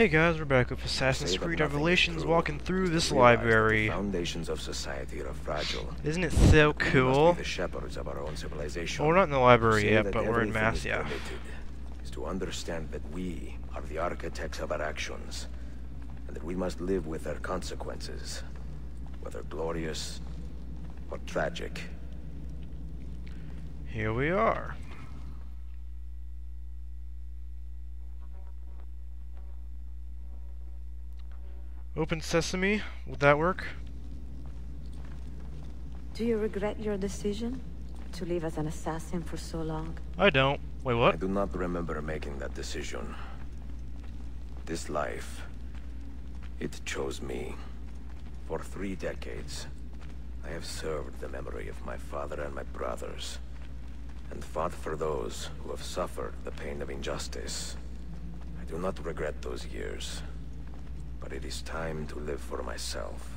Hey guys, we're back with Assassin's Creed Revelations, walking through this library. The foundations of society are fragile. Isn't it so We must cool? be the shepherds of our own civilization. Well, we're not in the library Say yet, that but we're in everything is Mathia. permitted, is to understand that we are the architects of our actions, and that we must live with their consequences, whether glorious or tragic. Here we are. Open Sesame, would that work? Do you regret your decision to live as an assassin for so long? I don't. Wait, I what? do not remember making that decision. This life, it chose me. For 3 decades, I have served the memory of my father and my brothers, and fought for those who have suffered the pain of injustice. I do not regret those years, but it is time to live for myself,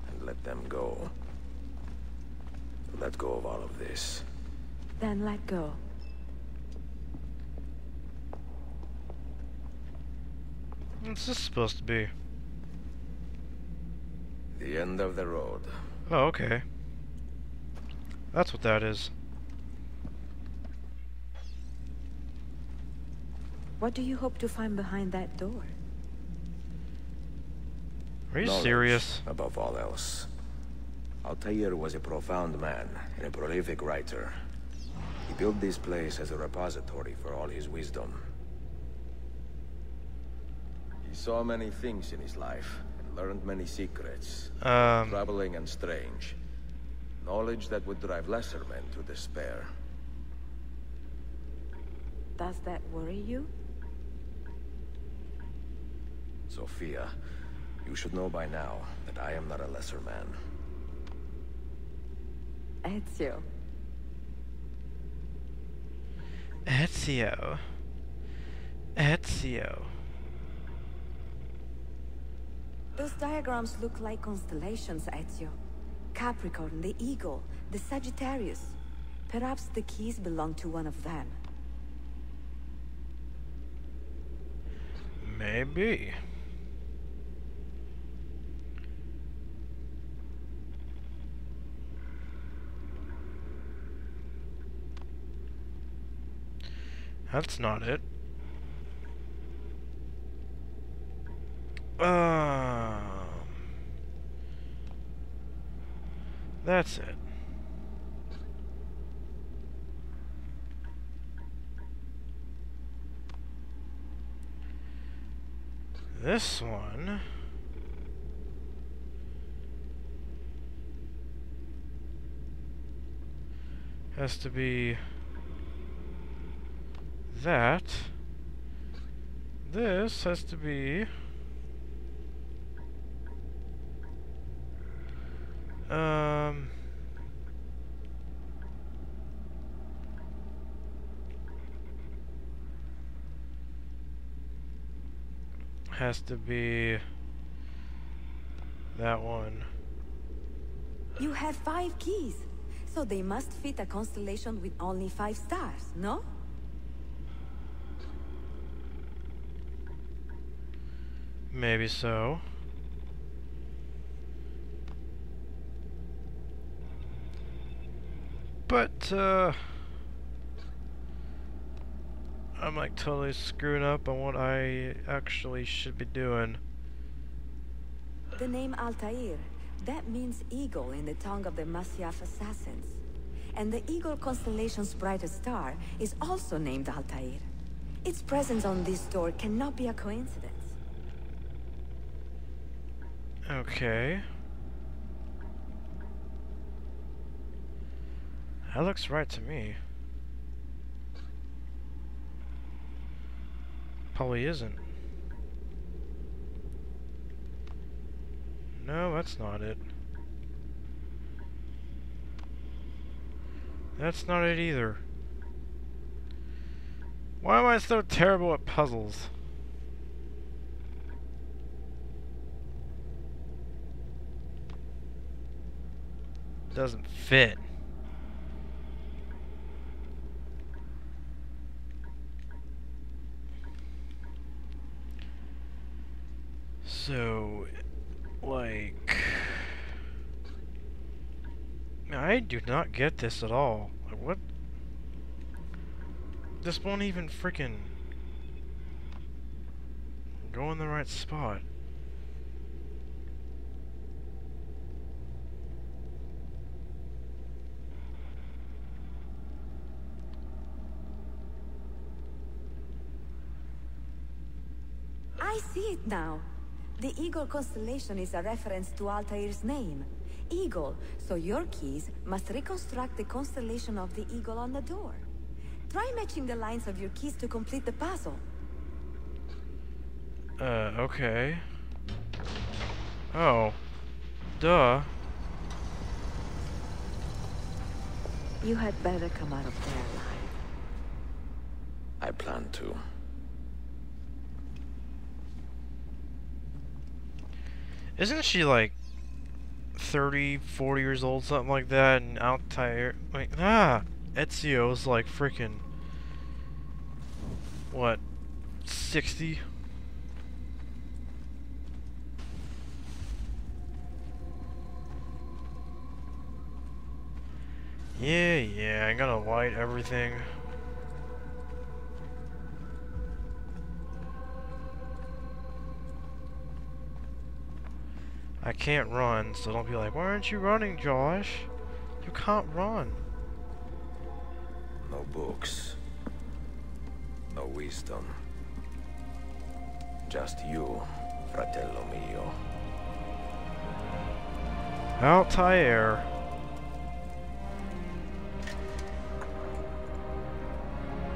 and let them go. Let go of all of this. Then let go. What's this supposed to be? The end of the road. Oh, okay. That's what that is. What do you hope to find behind that door? Are you Knowledge, serious? above all else. Altair was a profound man and a prolific writer. He built this place as a repository for all his wisdom. He saw many things in his life and learned many secrets, troubling and strange. Knowledge that would drive lesser men to despair. Does that worry you? Sophia, you should know by now that I am not a lesser man. Ezio. Ezio. Ezio. Those diagrams look like constellations, Ezio. Capricorn, the Eagle, the Sagittarius. Perhaps the keys belong to one of them. Maybe. That's not it. That's it. This one has to be that. This has to be has to be that one. You have 5 keys, so they must fit a constellation with only 5 stars, no? Maybe so. But, I'm like totally screwing up on what I actually should be doing. The name Altair, that means eagle in the tongue of the Masyaf assassins. And the eagle constellation's brightest star is also named Altair. Its presence on this door cannot be a coincidence. Okay. That looks right to me. Probably isn't. No, that's not it. That's not it either. Why am I so terrible at puzzles? Doesn't fit. So, like, I do not get this at all. Like, what? This won't even freaking go in the right spot. I see it now. The Eagle constellation is a reference to Altair's name. Eagle, so your keys must reconstruct the constellation of the eagle on the door. Try matching the lines of your keys to complete the puzzle. Okay. Oh. Duh. You had better come out of there alive. I plan to. Isn't she like 30, 40 years old, something like that, and Altair, like, Ezio's like freaking, what, 60? Yeah, I gotta light everything. I can't run, so don't be like, why aren't you running, Josh? You can't run. No books. No wisdom. Just you, fratello mio. Altair.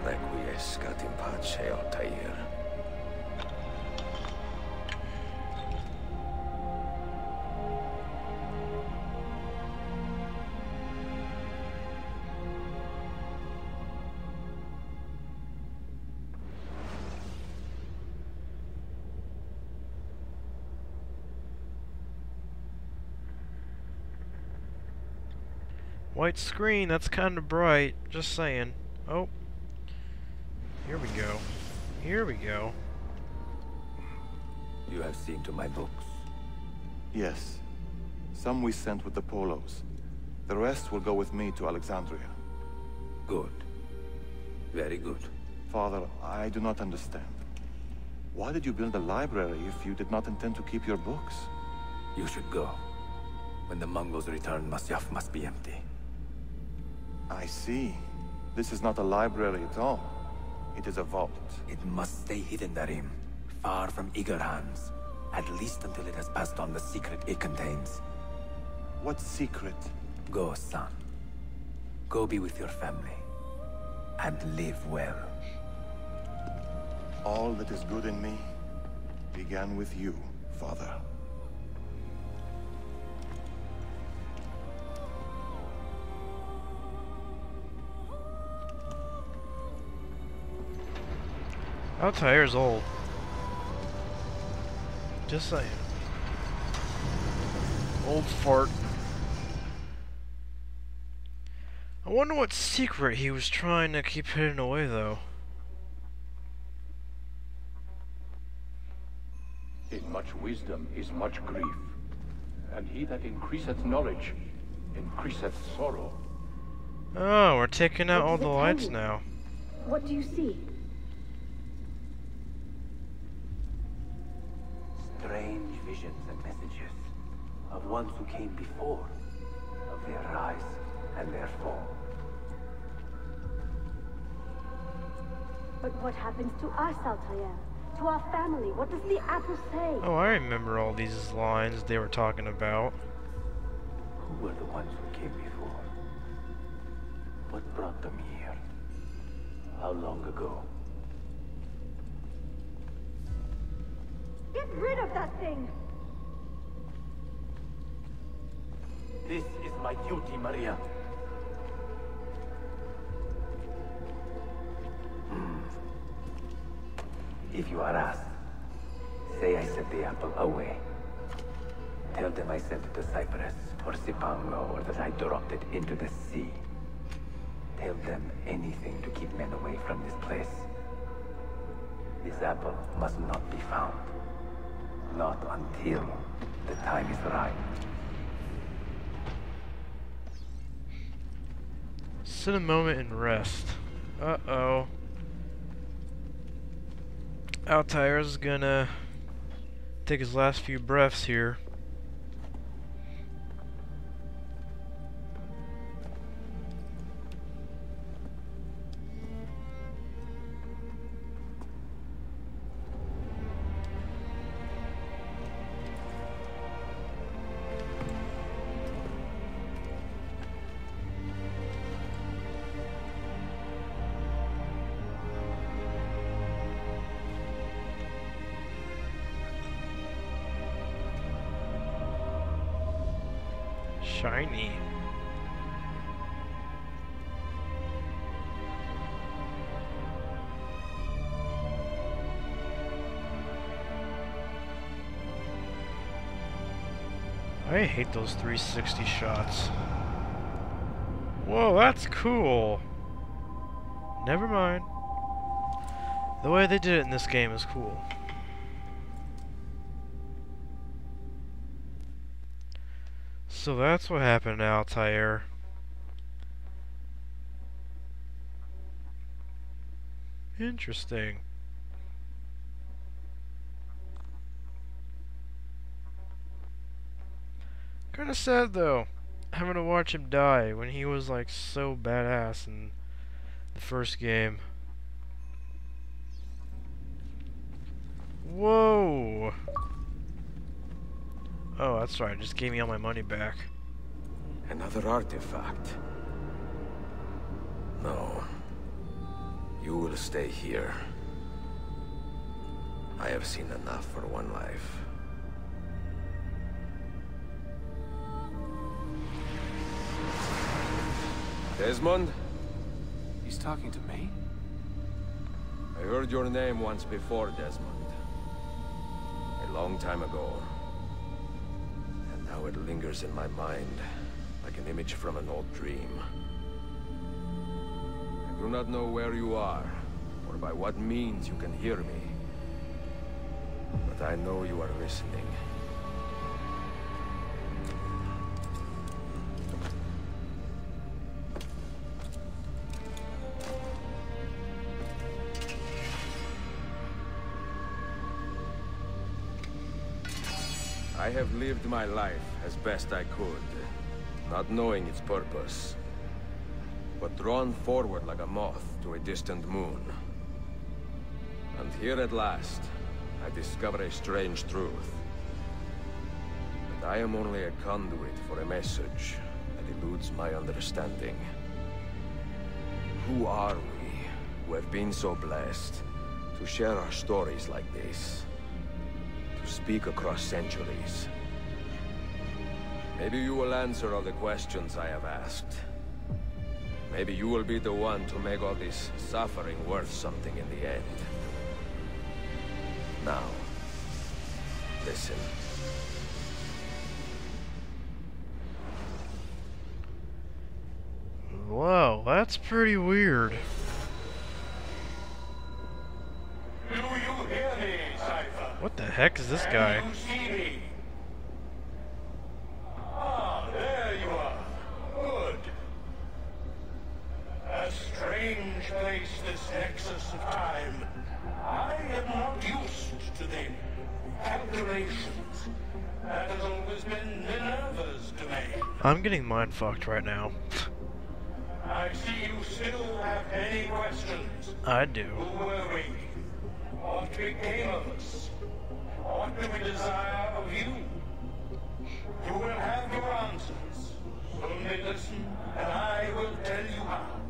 Requiescat in pace, Altair. White screen, that's kind of bright. Just saying. Oh. Here we go. Here we go. You have seen to my books. Yes. Some we sent with the Polos. The rest will go with me to Alexandria. Good. Very good. Father, I do not understand. Why did you build a library if you did not intend to keep your books? You should go. When the Mongols return, Masyaf must be empty. I see. This is not a library at all. It is a vault. It must stay hidden, Darim. Far from eager hands. At least until it has passed on the secret it contains. What secret? Go, son. Go be with your family. And live well. All that is good in me began with you, Father. Altair's old. Just saying. Old fart. I wonder what secret he was trying to keep hidden away, though. In much wisdom is much grief, and he that increaseth knowledge increaseth sorrow. Oh, we're taking out all What does the it tell lights you? now. What do you see? Strange visions and messages of ones who came before, of their rise and their fall. But what happens to us, Altair? To our family? What does the apple say? Oh, I remember all these lines they were talking about. Who were the ones who came before? What brought them here? How long ago? Get rid of that thing! This is my duty, Maria. If you are asked, say I sent the apple away. Tell them I sent it to Cyprus, or Cipango, or that I dropped it into the sea. Tell them anything to keep men away from this place. This apple must not be found. Not until the time is right. Sit a moment and rest. Uh-oh. Altair's gonna take his last few breaths here. Shiny. I hate those 360 shots. Whoa, that's cool. Never mind. The way they did it in this game is cool. So that's what happened to Altair. Interesting. Kinda sad though, having to watch him die when he was like so badass in the first game. Whoa! Oh, that's right, it just gave me all my money back. Another artifact. No. You will stay here. I have seen enough for one life. Desmond? He's talking to me? I heard your name once before, Desmond. A long time ago. And now it lingers in my mind, like an image from an old dream. I do not know where you are, or by what means you can hear me. But I know you are listening. I have lived my life as best I could, not knowing its purpose, but drawn forward like a moth to a distant moon. And here at last, I discover a strange truth. That I am only a conduit for a message that eludes my understanding. Who are we, who have been so blessed, to share our stories like this? To speak across centuries. Maybe you will answer all the questions I have asked. Maybe you will be the one to make all this suffering worth something in the end. Now, listen. Whoa, that's pretty weird. Do you hear me, Cypher? What the heck is this guy? Can you see me? Ah, there you are. Good. A strange place, this nexus of time. I am not used to the calculations. That has always been Minerva's domain. I'm getting mind fucked right now. I see you still have many questions. I do. Who were we? What became of us? What do we desire of you? You will have your answers. Only listen, and I will tell you how.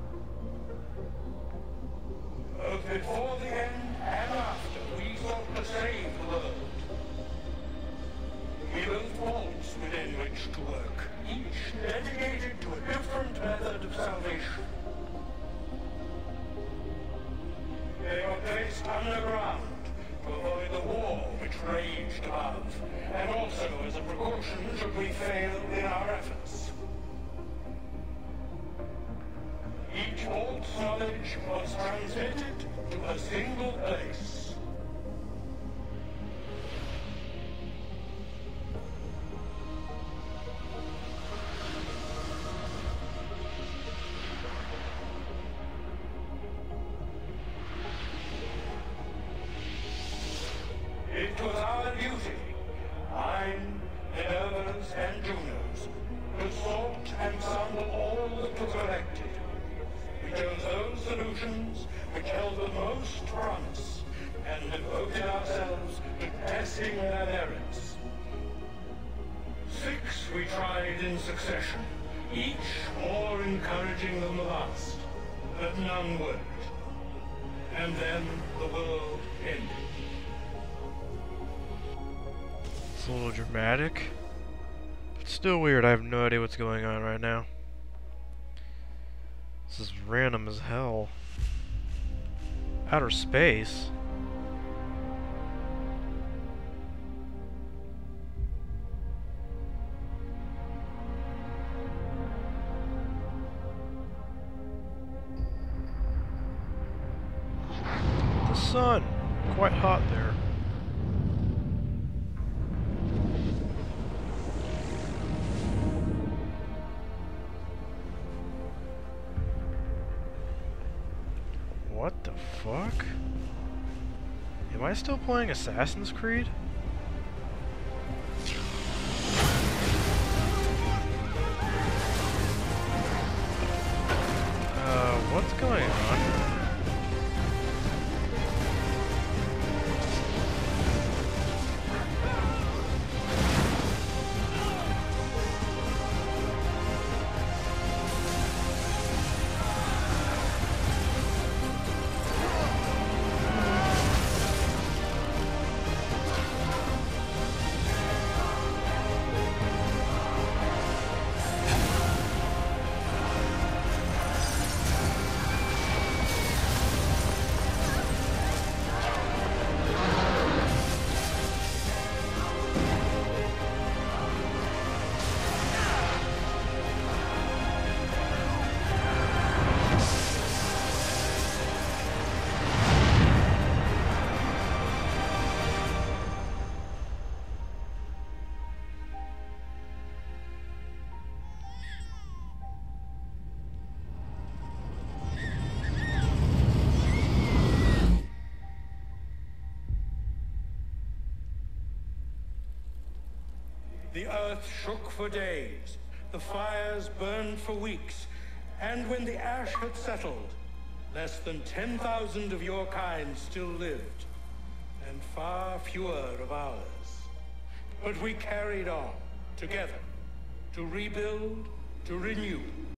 Both before the end and after, we sought to save the world. We built vaults within which to work, each dedicated to a different method of salvation. They were placed underground to avoid the war which raged above, and also as a precaution should we fail in our efforts. Each vault's knowledge was transmitted to a single place. held the most promise and devoted ourselves to testing their merits. 6 we tried in succession, each more encouraging than the last, but none worked. And then the world ended. It's a little dramatic. It's still weird. I have no idea what's going on right now. This is random as hell. Outer space? The sun! Quite hot there. What the fuck? Am I still playing Assassin's Creed? What's going on? The earth shook for days, the fires burned for weeks, and when the ash had settled, less than 10,000 of your kind still lived, and far fewer of ours. But we carried on, together, to rebuild, to renew.